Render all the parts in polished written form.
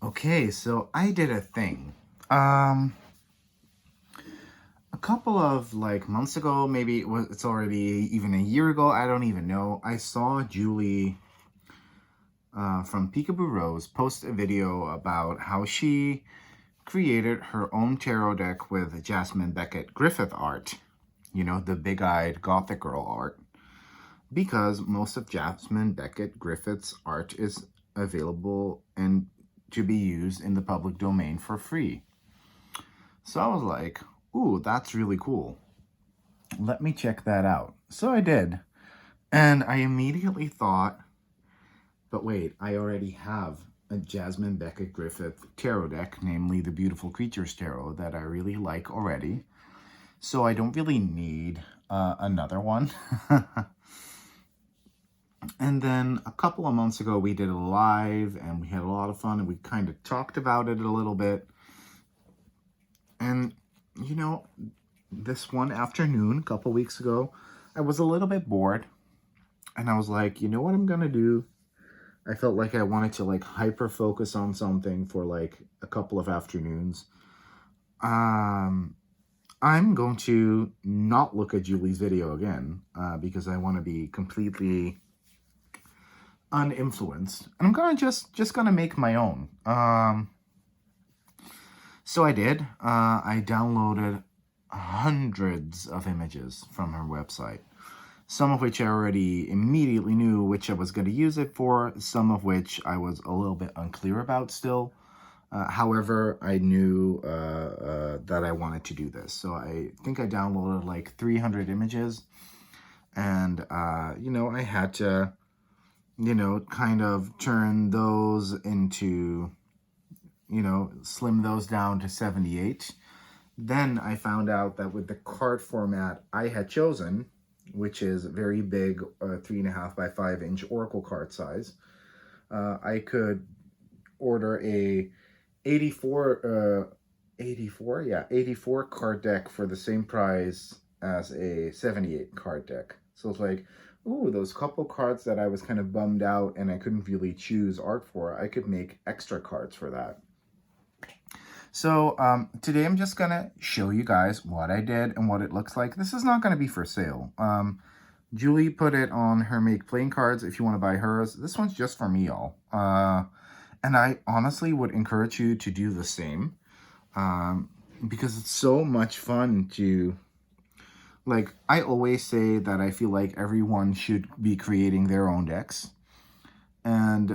Okay, so I did a thing. Um, a couple of like months ago, maybe it's already even a year ago, I don't even know. I saw Julie from Peekaboo Rose post a video about how she created her own tarot deck with Jasmine Beckett Griffith art. You know, the big-eyed gothic girl art. Because most of Jasmine Beckett Griffith's art is available and to be used in the public domain for free. So I was like, ooh, that's really cool. Let me check that out. So I did. And I immediately thought, but wait, I already have a Jasmine Beckett Griffith tarot deck, namely the Beautiful Creatures Tarot, that I really like already. So I don't really need another one. And then a couple of months ago, we did a live and we had a lot of fun and we kind of talked about it a little bit. And, you know, this one afternoon, a couple weeks ago, I was a little bit bored. And I was like, you know what I'm going to do? I felt like I wanted to like hyper focus on something for like a couple of afternoons. I'm going to not look at Julie's video again because I want to be completely uninfluenced. And I'm gonna just gonna make my own. So I did. I downloaded hundreds of images from her website. Some of which I already immediately knew which I was going to use it for. Some of which I was a little bit unclear about still. However, I knew that I wanted to do this. So I think I downloaded like 300 images. And, you know, I had to, you know, kind of turn those into, you know, slim those down to 78. Then I found out that with the card format I had chosen, which is very big, 3.5 by 5 inch Oracle card size, I could order a 84 card deck for the same price as a 78 card deck. So it's like, ooh, those couple cards that I was kind of bummed out and I couldn't really choose art for, I could make extra cards for that. So today I'm just going to show you guys what I did and what it looks like. This is not going to be for sale. Julie put it on her Make Playing Cards if you want to buy hers. This one's just for me, y'all. And I honestly would encourage you to do the same. Because it's so much fun to... Like, I always say that I feel like everyone should be creating their own decks. And,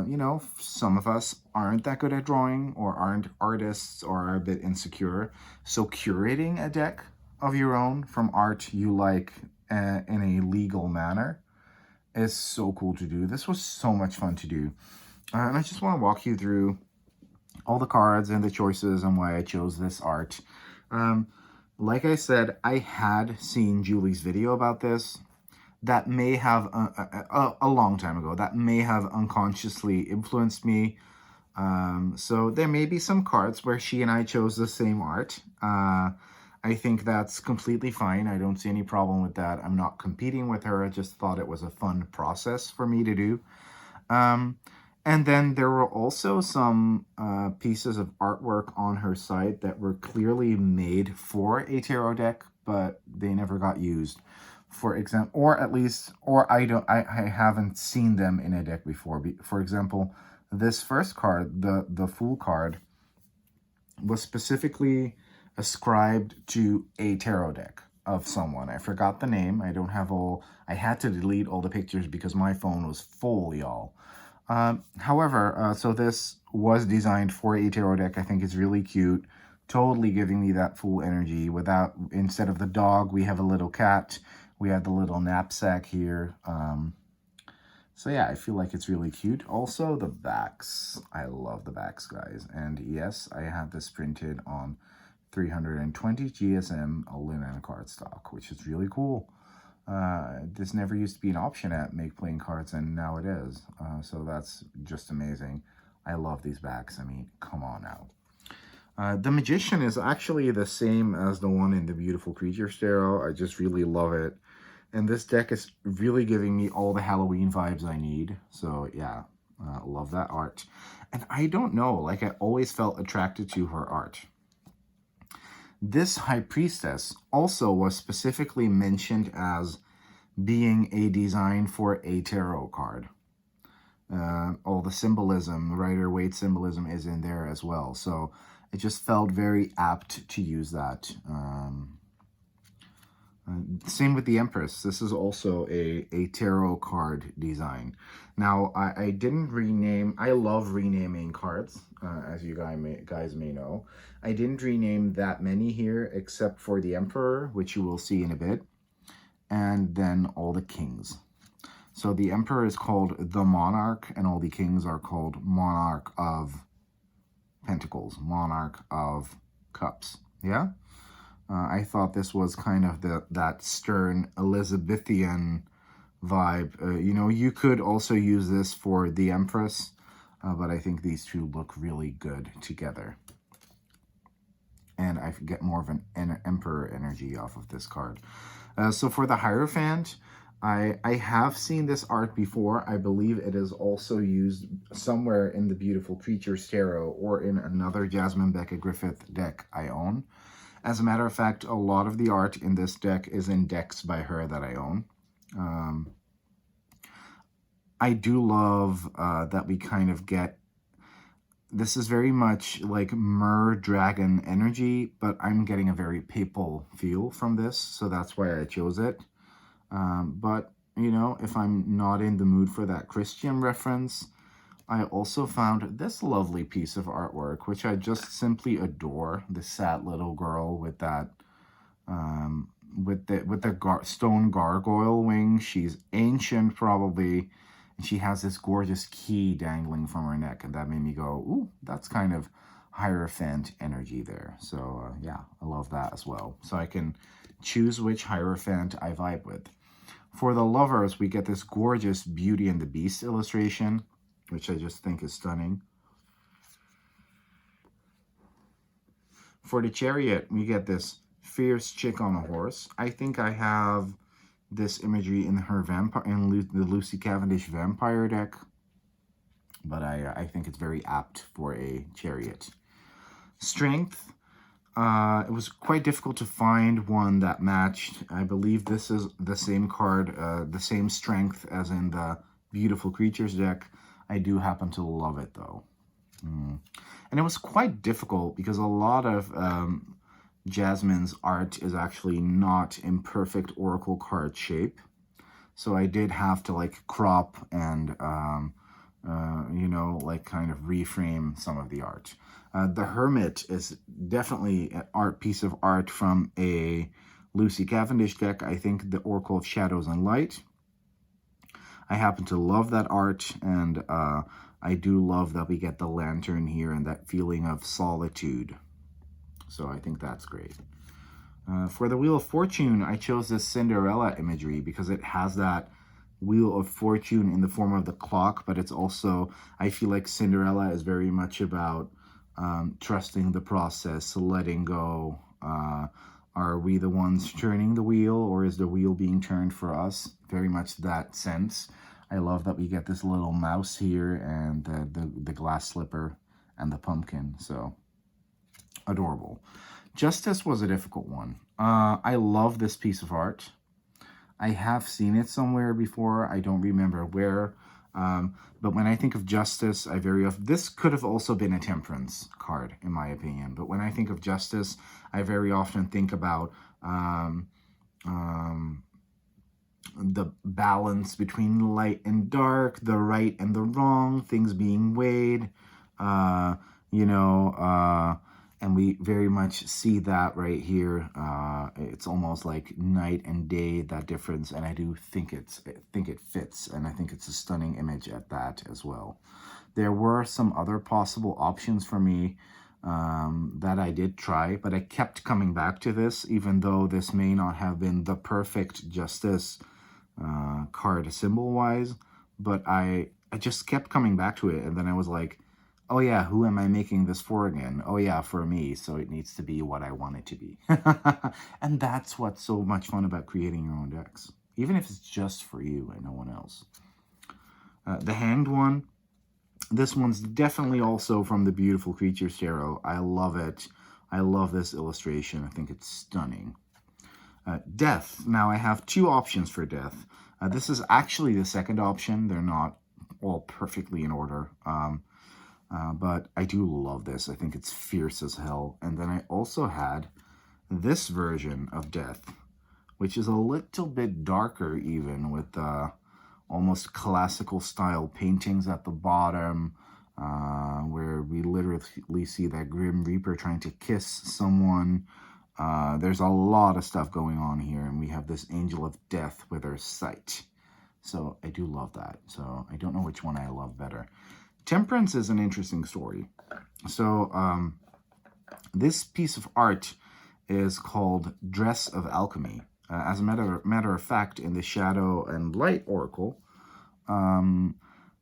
you know, some of us aren't that good at drawing or aren't artists or are a bit insecure. So curating a deck of your own from art you like in a legal manner is so cool to do. This was so much fun to do. And I just want to walk you through all the cards and the choices and why I chose this art. Like I said, I had seen Julie's video about this. That may have, a long time ago, that may have unconsciously influenced me. So there may be some cards where she and I chose the same art. I think that's completely fine. I don't see any problem with that. I'm not competing with her. I just thought it was a fun process for me to do. And then there were also some pieces of artwork on her site that were clearly made for a tarot deck, but they never got used. For example, or at least, or I haven't seen them in a deck before. For example, this first card, the Fool card, was specifically ascribed to a tarot deck of someone. I forgot the name. I don't have all... I had to delete all the pictures because my phone was full, y'all. However, so this was designed for a tarot deck. I think it's really cute. Totally giving me that Fool energy. Without, instead of the dog, we have a little cat. We have the little knapsack here. So yeah, I feel like it's really cute. Also, the backs. I love the backs, guys. And yes, I have this printed on 320 GSM aluminum cardstock, which is really cool. This never used to be an option at Make Playing Cards, and now it is. So that's just amazing. I love these backs. I mean, come on now. The Magician is actually the same as the one in the Beautiful Creatures Tarot. I just really love it. And this deck is really giving me all the Halloween vibes I need. So yeah, Love that art. And I don't know, like I always felt attracted to her art. This High Priestess also was specifically mentioned as being a design for a tarot card. All the symbolism, Rider-Waite symbolism is in there as well. So it just felt very apt to use that. Same with the Empress. This is also a tarot card design. Now, I didn't rename. I love renaming cards, as you guys may know. I didn't rename that many here, except for the Emperor, which you will see in a bit, and then all the kings. So the Emperor is called the Monarch, and all the kings are called Monarch of Pentacles, Monarch of Cups. Yeah? I thought this was kind of that stern Elizabethan vibe. You know, you could also use this for the Empress, but I think these two look really good together. And I get more of an Emperor energy off of this card. So for the Hierophant, I have seen this art before. I believe it is also used somewhere in the Beautiful Creatures Tarot or in another Jasmine Beckett Griffith deck I own. As a matter of fact, a lot of the art in this deck is in decks by her that I own. I do love that we kind of get, this is very much like Mer Dragon energy, but I'm getting a very papal feel from this, so that's why I chose it. But, you know, if I'm not in the mood for that Christian reference, I also found this lovely piece of artwork, which I just simply adore. The sad little girl with that, with the stone gargoyle wing. She's ancient, probably, and she has this gorgeous key dangling from her neck, and that made me go, ooh, that's kind of Hierophant energy there. So yeah, I love that as well. So I can choose which Hierophant I vibe with. For the lovers, we get this gorgeous Beauty and the Beast illustration, which I just think is stunning. For the Chariot, we get this fierce chick on a horse. I think I have this imagery in her the Lucy Cavendish vampire deck, but I think it's very apt for a Chariot. Strength. It was quite difficult to find one that matched. I believe this is the same card, the same strength as in the Beautiful Creatures deck. I do happen to love it, though. And it was quite difficult because a lot of Jasmine's art is actually not in perfect Oracle card shape. So I did have to, like, crop and, you know, like, kind of reframe some of the art. The Hermit is definitely an piece of art from a Lucy Cavendish deck. I think the Oracle of Shadows and Light. I happen to love that art, and I do love that we get the lantern here and that feeling of solitude. So I think that's great. For the Wheel of Fortune, I chose this Cinderella imagery because it has that Wheel of Fortune in the form of the clock, but it's also, I feel like Cinderella is very much about trusting the process, letting go. Are we the ones turning the wheel, or is the wheel being turned for us? Very much that sense. I love that we get this little mouse here and the glass slipper and the pumpkin. So adorable. Justice was a difficult one. I love this piece of art. I have seen it somewhere before. I don't remember where. But when I think of Justice, I very often, this could have also been a Temperance card, in my opinion. But when I think of Justice, I very often think about the balance between light and dark, the right and the wrong, things being weighed, you know, and we very much see that right here. It's almost like night and day, that difference, and I do think it fits, and I think it's a stunning image at that as well. There were some other possible options for me that I did try, but I kept coming back to this, even though this may not have been the perfect Justice card symbol-wise, but I just kept coming back to it, and then I was like, oh yeah, who am I making this for again? Oh yeah, for me, so it needs to be what I want it to be. And that's what's so much fun about creating your own decks, even if it's just for you and no one else. The Hanged one, This one's definitely also from the Beautiful Creatures Tarot. I love it. I love this illustration. I think it's stunning. Death. Now I have two options for death. This is actually the second option. They're not all perfectly in order. But I do love this. I think it's fierce as hell. And then I also had this version of Death, which is a little bit darker even, with almost classical style paintings at the bottom, where we literally see that Grim Reaper trying to kiss someone. There's a lot of stuff going on here, and we have this Angel of Death with her sight. So I do love that. So I don't know which one I love better. Temperance is an interesting story. So this piece of art is called Dress of Alchemy. As a matter of fact, in the Shadow and Light Oracle,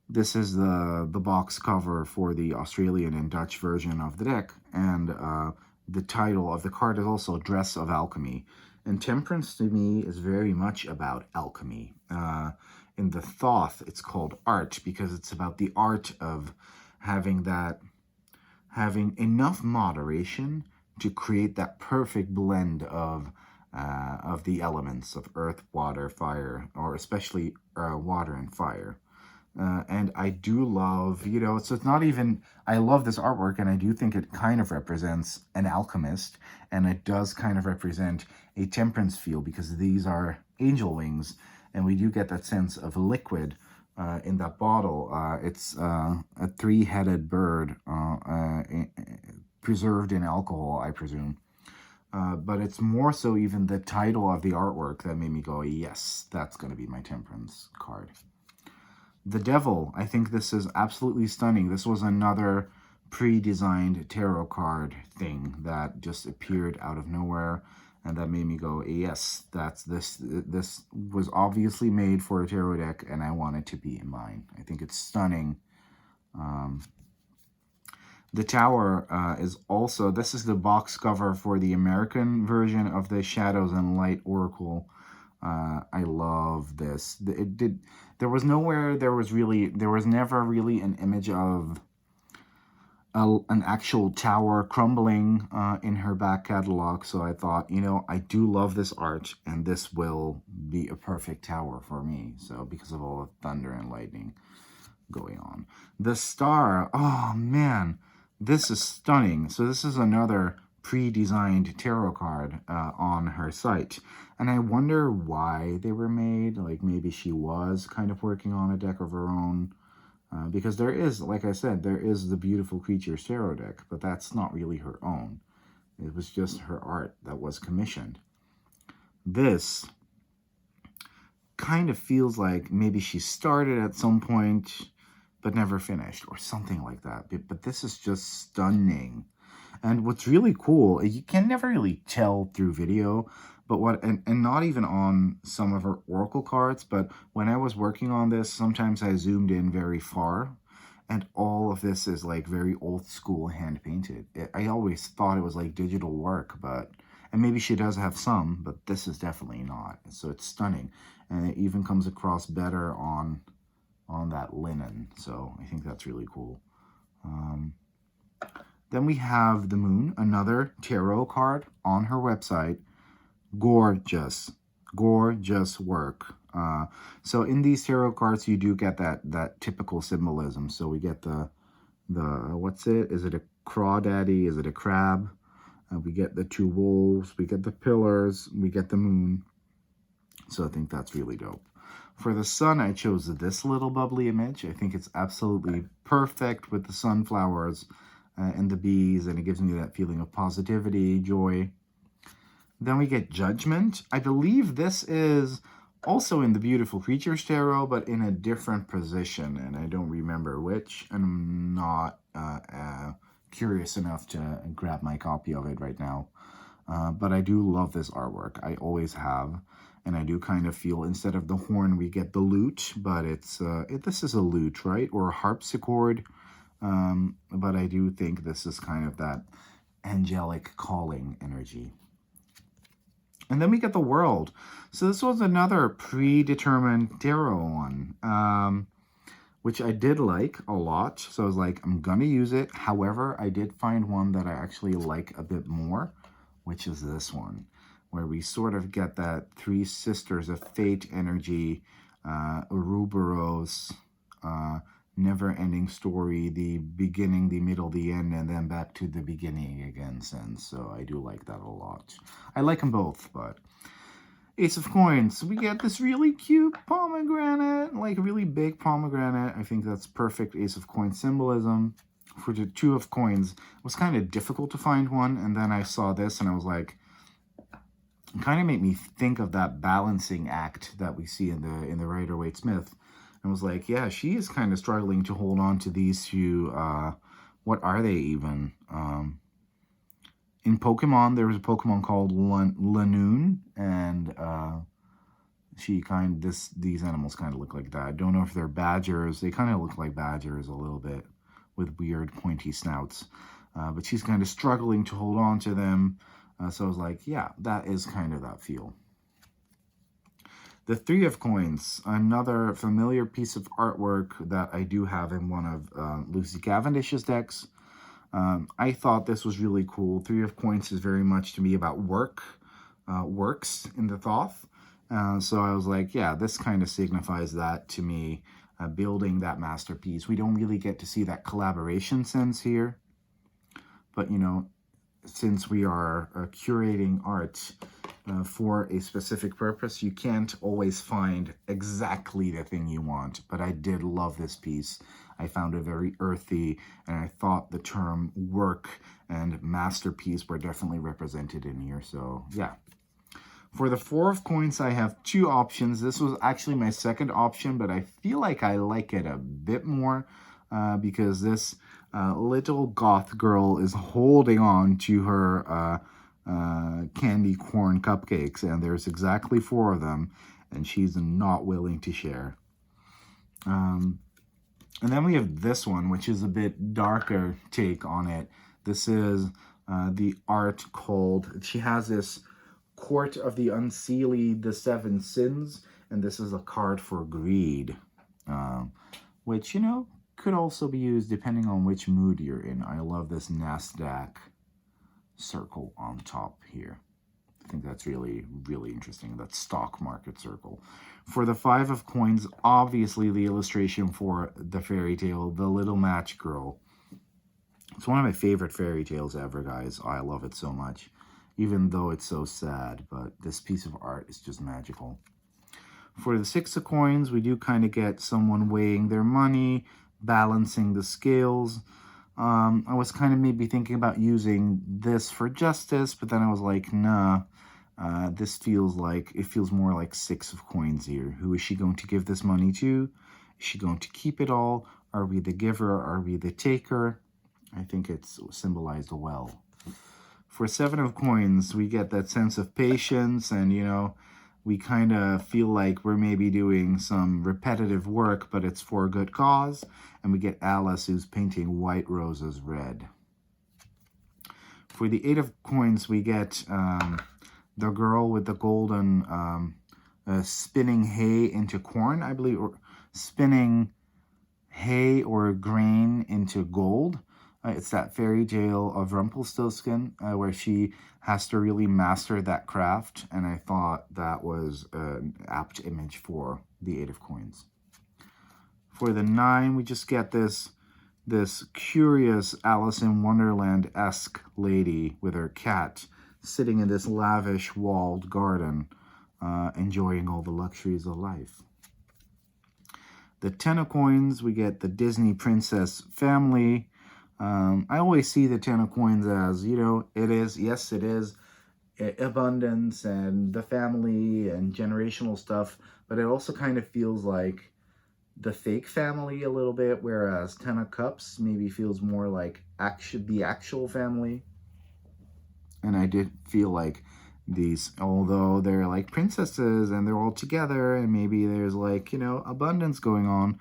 this is the box cover for the Australian and Dutch version of the deck, and the title of the card is also Dress of Alchemy. And Temperance to me is very much about alchemy. In the Thoth, it's called art because it's about the art of having enough moderation to create that perfect blend of the elements of earth, water, fire, or especially water and fire. And I do love, so it's not even, I love this artwork, and I do think it kind of represents an alchemist, and it does kind of represent a temperance feel, because these are angel wings, and we do get that sense of liquid in that bottle. It's a three-headed bird preserved in alcohol, I presume. But it's more so even the title of the artwork that made me go, yes, that's going to be my temperance card. The Devil. I think this is absolutely stunning. This was another pre-designed tarot card thing that just appeared out of nowhere, and that made me go, yes, this was obviously made for a tarot deck, and I want it to be in mine. I think it's stunning. The Tower is also, this is the box cover for the American version of the Shadows and Light Oracle. I love this. There was never really an image of an actual tower crumbling in her back catalog. So I thought, I do love this art, and this will be a perfect tower for me. So because of all the thunder and lightning going on. The Star, oh man, this is stunning. So this is another pre-designed tarot card on her site, and I wonder why they were made. Like, maybe she was kind of working on a deck of her own, because there is, like I said, there is the Beautiful Creatures tarot deck, but that's not really her own. It was just her art that was commissioned. This kind of feels like maybe she started at some point but never finished, or something like that. But this is just stunning. And what's really cool, you can never really tell through video, but and not even on some of her oracle cards, but when I was working on this, sometimes I zoomed in very far, and all of this is like very old school hand painted. I always thought it was like digital work, and maybe she does have some, but this is definitely not. So it's stunning, and it even comes across better on that linen. So I think that's really cool. Then we have the Moon, another tarot card on her website. Gorgeous, gorgeous work. So in these tarot cards, you do get that typical symbolism. So we get the what's it? Is it a crawdaddy? Is it a crab? We get the two wolves. We get the pillars. We get the moon. So I think that's really dope. For the sun, I chose this little bubbly image. I think it's absolutely perfect with the sunflowers and the bees, and it gives me that feeling of positivity, joy. Then we get Judgment. I believe this is also in the Beautiful Creatures Tarot, but in a different position, and I don't remember which, and I'm not curious enough to grab my copy of it right now. But I do love this artwork. I always have. And I do kind of feel, instead of the horn, we get the lute, but this is a lute, right? Or a harpsichord. But I do think this is kind of that angelic calling energy. And then we get the World. So this was another predetermined tarot one. which I did like a lot. So I was like, I'm gonna use it. However, I did find one that I actually like a bit more, which is this one, where we sort of get that Three Sisters of Fate energy, Ouroboros, never-ending story, the beginning, the middle, the end, and then back to the beginning again sense. So I do like that a lot. I like them both, but Ace of Coins, we get this really cute pomegranate, like a really big pomegranate. I think that's perfect Ace of Coins symbolism. For the Two of Coins, it was kind of difficult to find one, and then I saw this and I was like, it kind of made me think of that balancing act that we see in the Rider-Waite-Smith. And was like, yeah, she is kind of struggling to hold on to these two. What are they even? In Pokemon, there was a Pokemon called Lanoon, and these animals kind of look like that. I don't know if they're badgers. They kind of look like badgers a little bit, with weird pointy snouts. But she's kind of struggling to hold on to them. So I was like, yeah, that is kind of that feel. The Three of Coins, another familiar piece of artwork that I do have in one of Lucy Cavendish's decks. I thought this was really cool. Three of Coins is very much to me about works in the Thoth. So I was like, yeah, this kind of signifies that to me, building that masterpiece. We don't really get to see that collaboration sense here. But, you know, since we are curating art for a specific purpose, you can't always find exactly the thing you want. But I did love this piece. I found it very earthy, and I thought the term work and masterpiece were definitely represented in here. So yeah. For the Four of Coins, I have two options. This was actually my second option, but I feel like I like it a bit more because this little goth girl is holding on to her candy corn cupcakes, and there's exactly 4 of them, and she's not willing to share. And then we have this one, which is a bit darker take on it. This is the art called, she has this Court of the Unseelie, the 7 Sins, and this is a card for greed, which, you know, could also be used depending on which mood you're in. I love this NASDAQ circle on top here. I think that's really, really interesting, that stock market circle. For the Five of Coins, obviously the illustration for the fairy tale, The Little Match Girl. It's one of my favorite fairy tales ever, guys. I love it so much, even though it's so sad, but this piece of art is just magical. For the Six of Coins, we do kind of get someone weighing their money, balancing the scales. I was kind of maybe thinking about using this for justice, but then I was like, nah, this feels like, it feels more like 6 of Coins here. Who is she going to give this money to? Is she going to keep it all? Are we the giver? Are we the taker? I think it's symbolized well. For 7 of Coins, we get that sense of patience, and, you know, we kind of feel like we're maybe doing some repetitive work, but it's for a good cause. And we get Alice, who's painting white roses red. For the 8 of Coins, we get the girl with the golden spinning hay into corn, I believe, or spinning hay or grain into gold. It's that fairy tale of Rumpelstiltskin where she has to really master that craft, and I thought that was an apt image for the 8 of Coins. For the 9, we just get this curious Alice in Wonderland-esque lady with her cat sitting in this lavish walled garden, enjoying all the luxuries of life. The 10 of Coins, we get the Disney princess family. I always see the 10 of Coins as, you know, it is abundance and the family and generational stuff, but it also kind of feels like the fake family a little bit, whereas 10 of Cups maybe feels more like the actual family. And I did feel like these, although they're like princesses and they're all together and maybe there's like, you know, abundance going on,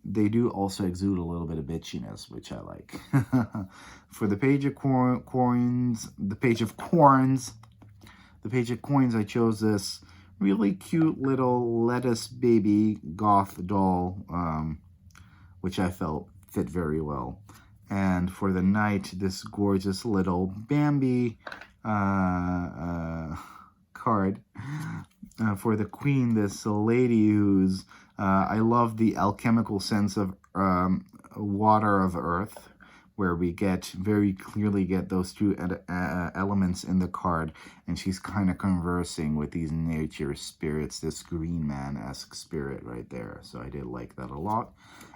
they do also exude a little bit of bitchiness, which I like. For the Page of Coins, I chose this really cute little lettuce baby goth doll which I felt fit very well. And for the knight, this gorgeous little Bambi card. For the queen, this lady who's, I love the alchemical sense of water of earth, where we very clearly get those two elements in the card, and she's kind of conversing with these nature spirits, this green man-esque spirit right there. So I did like that a lot.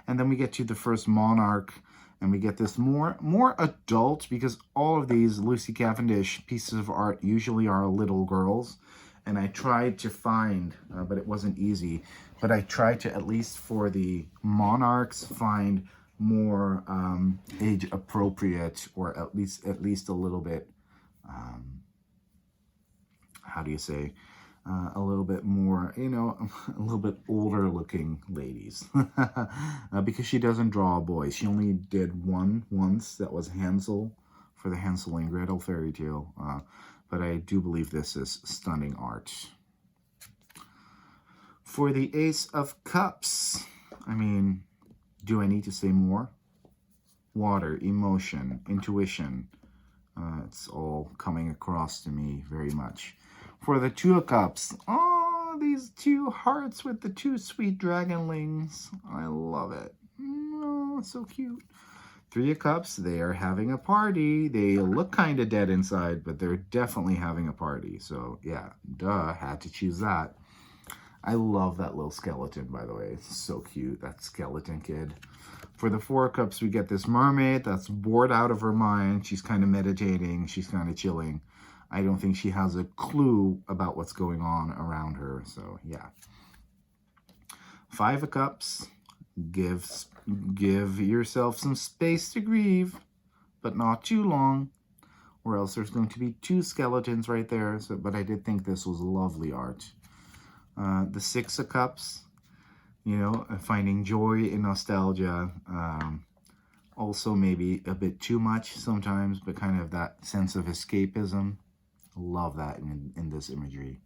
And then we get to the first monarch, and we get this more adult, because all of these Lucy Cavendish pieces of art usually are little girls. And I tried to find, but it wasn't easy, but I tried to, at least for the monarchs, find more age appropriate, or at least a little bit, how do you say, a little bit more, you know, a little bit older looking ladies. Because she doesn't draw boys. She only did one once, that was Hansel, for the Hansel and Gretel fairy tale. But I do believe this is stunning art. For the Ace of Cups, I mean, do I need to say more? Water, emotion, intuition. It's all coming across to me very much. For the Two of Cups, oh, these two hearts with the two sweet dragonlings. I love it. Oh, so cute. Three of Cups, they are having a party. They look kind of dead inside, but they're definitely having a party. So, yeah, duh, had to choose that. I love that little skeleton, by the way. It's so cute, that skeleton kid. For the Four of Cups, we get this mermaid that's bored out of her mind. She's kind of meditating. She's kind of chilling. I don't think she has a clue about what's going on around her. So, yeah. Five of Cups. Give yourself some space to grieve, but not too long, or else there's going to be two skeletons right there. So, but I did think this was lovely art. The Six of Cups, you know, finding joy in nostalgia. Also maybe a bit too much sometimes, but kind of that sense of escapism. Love that in this imagery.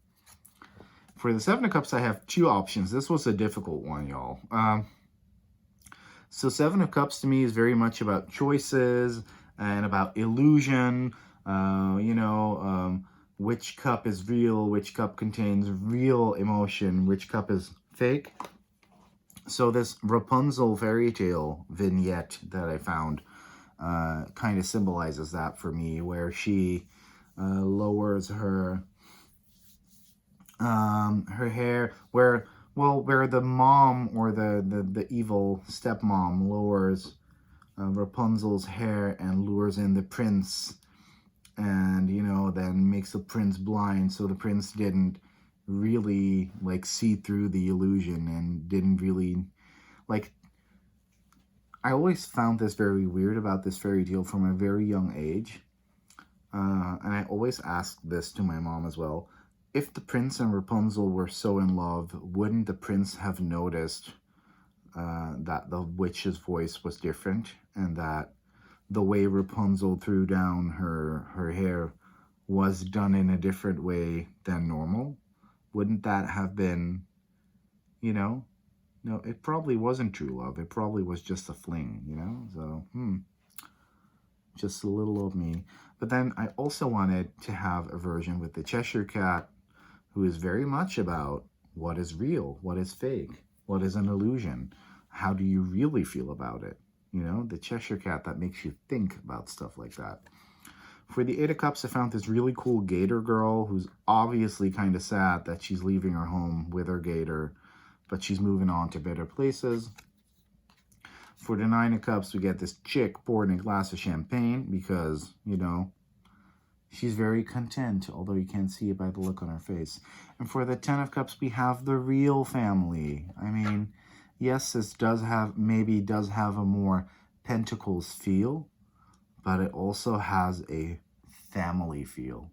For the Seven of Cups, I have two options. This was a difficult one, y'all. So Seven of Cups to me is very much about choices and about illusion. Which cup is real, which cup contains real emotion, which cup is fake. So this Rapunzel fairy tale vignette that I found kind of symbolizes that for me, where she lowers her hair, where the mom, or the evil stepmom, lowers Rapunzel's hair and lures in the prince, and, you know, then makes the prince blind, so the prince didn't really, like, see through the illusion, and didn't really, like, I always found this very weird about this fairy tale from a very young age, and I always asked this to my mom as well. If the prince and Rapunzel were so in love, wouldn't the prince have noticed that the witch's voice was different, and that the way Rapunzel threw down her hair was done in a different way than normal? Wouldn't that have been, you know? No, it probably wasn't true love. It probably was just a fling, you know? So, just a little of me. But then I also wanted to have a version with the Cheshire Cat, who is very much about what is real, what is fake, what is an illusion, how do you really feel about it? You know, the Cheshire Cat that makes you think about stuff like that. For the Eight of Cups, I found this really cool gator girl who's obviously kind of sad that she's leaving her home with her gator, but she's moving on to better places. For the Nine of Cups, we get this chick pouring a glass of champagne because, you know, she's very content, although you can't see it by the look on her face. And for the Ten of Cups, we have the real family. I mean, yes, this maybe does have a more Pentacles feel, but it also has a family feel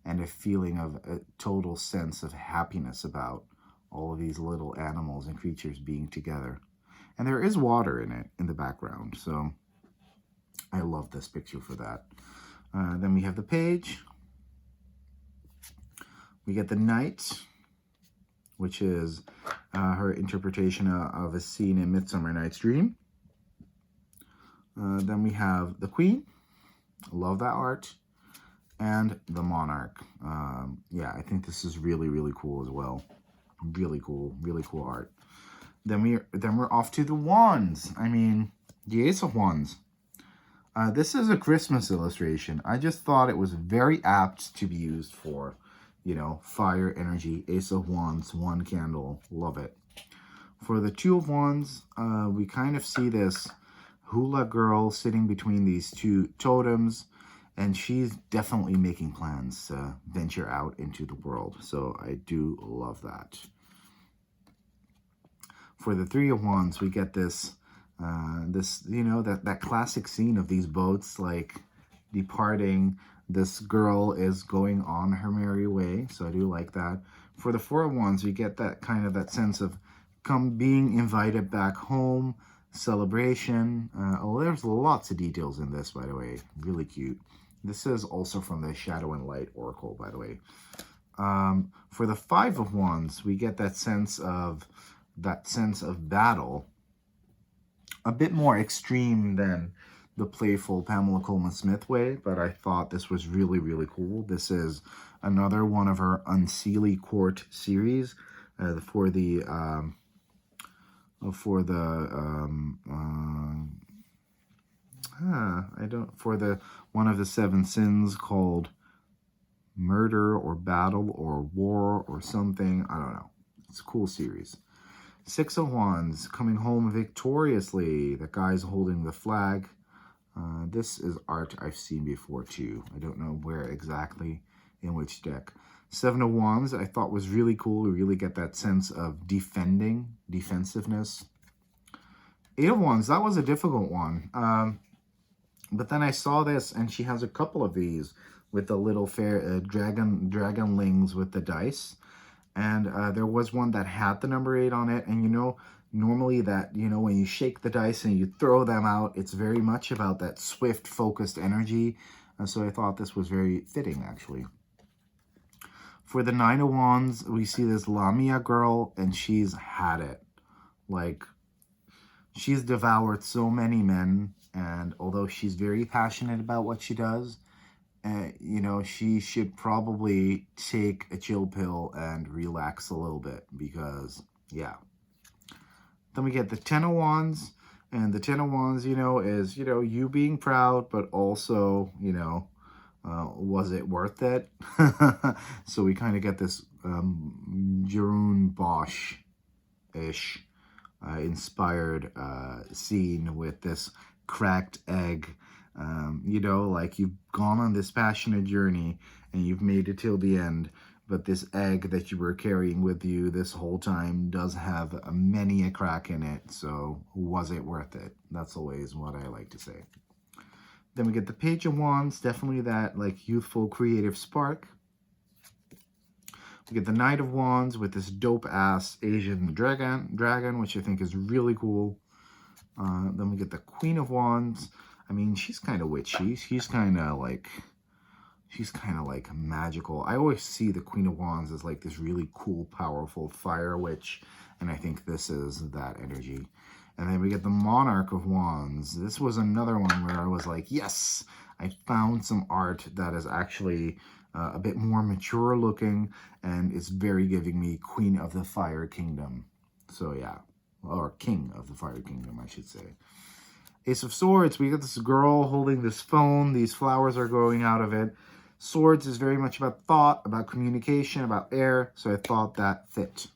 and a feeling of a total sense of happiness about all of these little animals and creatures being together. And there is water in it in the background, so I love this picture for that. Then we have the page. We get the Knight, which is her interpretation of a scene in Midsummer Night's Dream. Then we have the Queen. Love that art. And the Monarch. Yeah, I think this is really, really cool as well. Really cool art. Then we're off to the wands. I mean, the Ace of Wands. This is a Christmas illustration. I just thought it was very apt to be used for, you know, fire energy. Ace of Wands, one candle. Love it. For the Two of Wands, we kind of see this hula girl sitting between these two totems, and she's definitely making plans to venture out into the world. So I do love that. For the Three of Wands, we get this, you know, that classic scene of these boats, like, departing. This girl is going on her merry way, so I do like that. For the Four of Wands, we get that kind of that sense of being invited back home, celebration. There's lots of details in this, by the way. Really cute. This is also from the Shadow and Light Oracle, by the way. For the Five of Wands, we get that sense of battle, a bit more extreme than the playful Pamela Coleman Smith way, but I thought this was really, really cool. This is another one of her Unseelie Court series for one of the seven sins called Murder or Battle or War or something. I don't know. It's a cool series. Six of Wands, coming home victoriously. The guy's holding the flag. This is art I've seen before too. I don't know where exactly, in which deck. Seven of Wands I thought was really cool. We really get that sense of defensiveness. Eight of Wands, that was a difficult one. But then I saw this, and she has a couple of these with the little dragonlings with the dice. And there was one that had the number 8 on it. And, you know, normally that, you know, when you shake the dice and you throw them out, it's very much about that swift, focused energy. And so I thought this was very fitting, actually. For the Nine of Wands, we see this Lamia girl, and she's had it. Like, she's devoured so many men. And although she's very passionate about what she does, you know, she should probably take a chill pill and relax a little bit because, yeah. Then we get the Ten of Wands, and the Ten of Wands, you know, is, you know, you being proud, but also, you know, was it worth it? So we kind of get this Jeroen Bosch-ish inspired scene with this cracked egg. You know, like, you've gone on this passionate journey and you've made it till the end, but this egg that you were carrying with you this whole time does have many a crack in it. So was it worth it? That's always what I like to say. Then we get the Page of Wands, definitely that, like, youthful creative spark. We get the Knight of Wands with this dope ass Asian dragon, which I think is really cool. Then we get the Queen of Wands. I mean, she's kind of witchy. She's kind of like magical. I always see the Queen of Wands as like this really cool, powerful fire witch, and I think this is that energy. And then we get the Monarch of Wands. This was another one where I was like, yes, I found some art that is actually a bit more mature looking, and it's very giving me Queen of the Fire Kingdom. So yeah, or King of the Fire Kingdom, I should say. Ace of Swords, we get this girl holding this phone. These flowers are growing out of it. Swords is very much about thought, about communication, about air, so I thought that fit.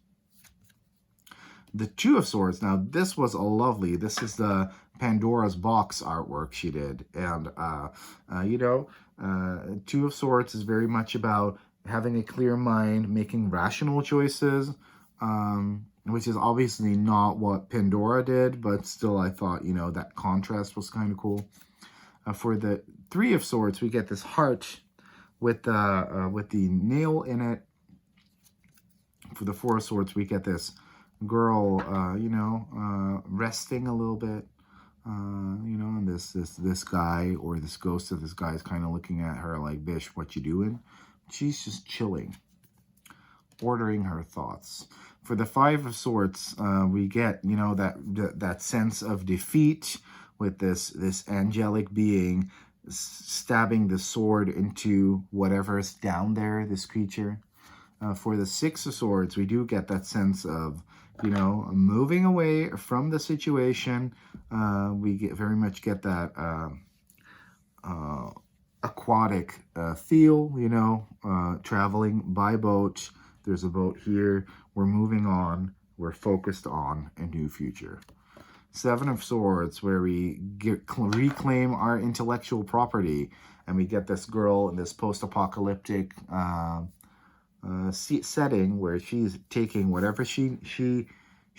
The Two of Swords, now this was a lovely, this is the Pandora's Box artwork she did. And, you know, Two of Swords is very much about having a clear mind, making rational choices, which is obviously not what Pandora did, but still I thought, you know, that contrast was kind of cool. For the Three of Swords, we get this heart with the nail in it. For the Four of Swords, we get this girl, you know, resting a little bit, you know, and this guy, or this ghost of this guy, is kind of looking at her like, "Bish, what you doing?" She's just chilling, ordering her thoughts. For the Five of Swords, we get, you know, that sense of defeat with this angelic being stabbing the sword into whatever is down there, this creature. For the Six of Swords, we do get that sense of, you know, moving away from the situation. We very much get that aquatic feel, you know, traveling by boat. There's a boat here. We're moving on. We're focused on a new future. Seven of Swords, where we reclaim our intellectual property, and we get this girl in this post-apocalyptic setting where she's taking whatever she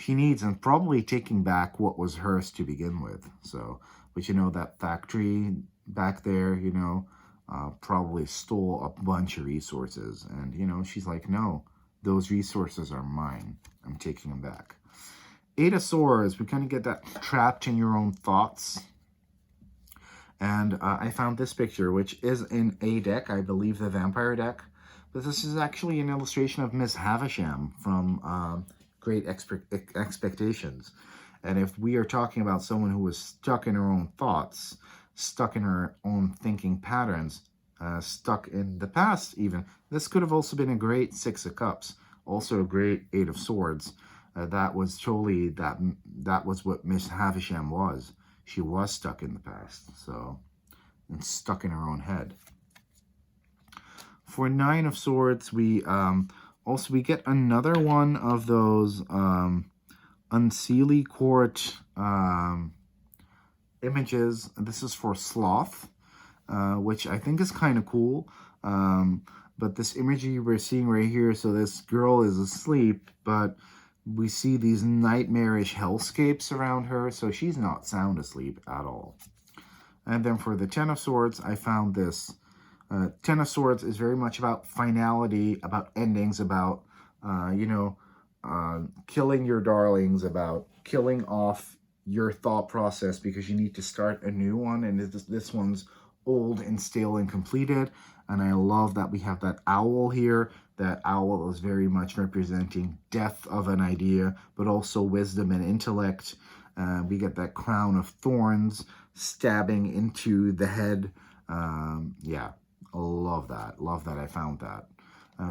needs and probably taking back what was hers to begin with. So, but you know, that factory back there, you know, probably stole a bunch of resources, and you know, she's like, no, those resources are mine. I'm taking them back. Eight of Swords, we kind of get that trapped in your own thoughts. And I found this picture, which is in a deck, I believe the Vampire deck. But this is actually an illustration of Miss Havisham from Great Expectations. And if we are talking about someone who was stuck in her own thoughts, stuck in her own thinking patterns, stuck in the past even, this could have also been a great Six of Cups, also a great Eight of Swords. That was totally, that was what Miss Havisham was. She was stuck in the past, so, and stuck in her own head. For Nine of Swords, we we get another one of those Unseelie Court images. This is for Sloth, which I think is kind of cool. But this imagery we're seeing right here, so this girl is asleep, but we see these nightmarish hellscapes around her, so she's not sound asleep at all. And then for the Ten of Swords, I found this. Ten of Swords is very much about finality, about endings, about, you know, killing your darlings, about killing off your thought process because you need to start a new one, and this one's old and stale and completed. And I love that we have that owl here. That owl is very much representing death of an idea, but also wisdom and intellect. We get that crown of thorns stabbing into the head. Yeah, I love that. Love that I found that.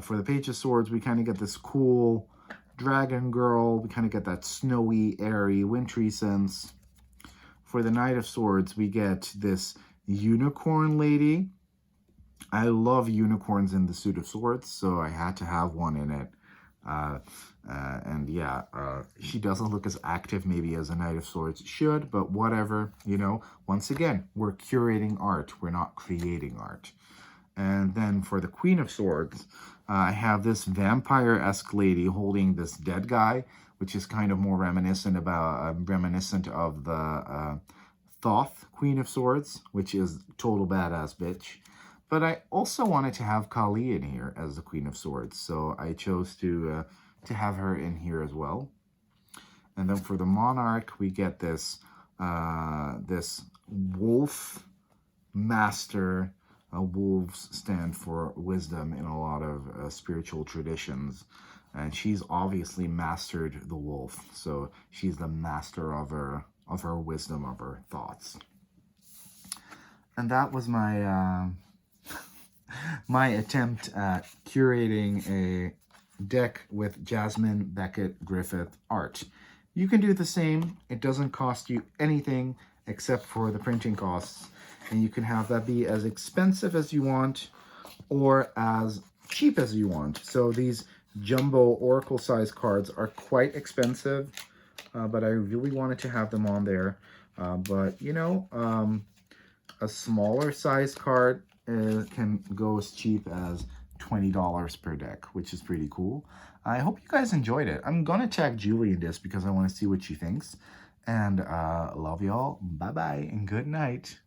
For the Page of Swords, we kind of get this cool dragon girl. We kind of get that snowy, airy, wintry sense. For the Knight of Swords, we get this unicorn lady. I love unicorns in the Suit of Swords, so I had to have one in it. And yeah, she doesn't look as active maybe as a Knight of Swords should, but whatever, you know. Once again, we're curating art. We're not creating art. And then for the Queen of Swords, I have this vampire-esque lady holding this dead guy, which is kind of more reminiscent of the Thoth Queen of Swords, which is total badass bitch. But I also wanted to have Kali in here as the Queen of Swords, so I chose to have her in here as well. And then for the Monarch, we get this this wolf master. Wolves stand for wisdom in a lot of spiritual traditions, and she's obviously mastered the wolf, so she's the master of her wisdom, of her thoughts. And that was my my attempt at curating a deck with Jasmine, Beckett, Griffith art. You can do the same. It doesn't cost you anything except for the printing costs. And you can have that be as expensive as you want or as cheap as you want. So these jumbo Oracle size cards are quite expensive, but I really wanted to have them on there. But, you know, a smaller size card can go as cheap as $20 per deck, which is pretty cool. I hope you guys enjoyed it. I'm going to tag Julie in this because I want to see what she thinks. And love y'all. Bye-bye and good night.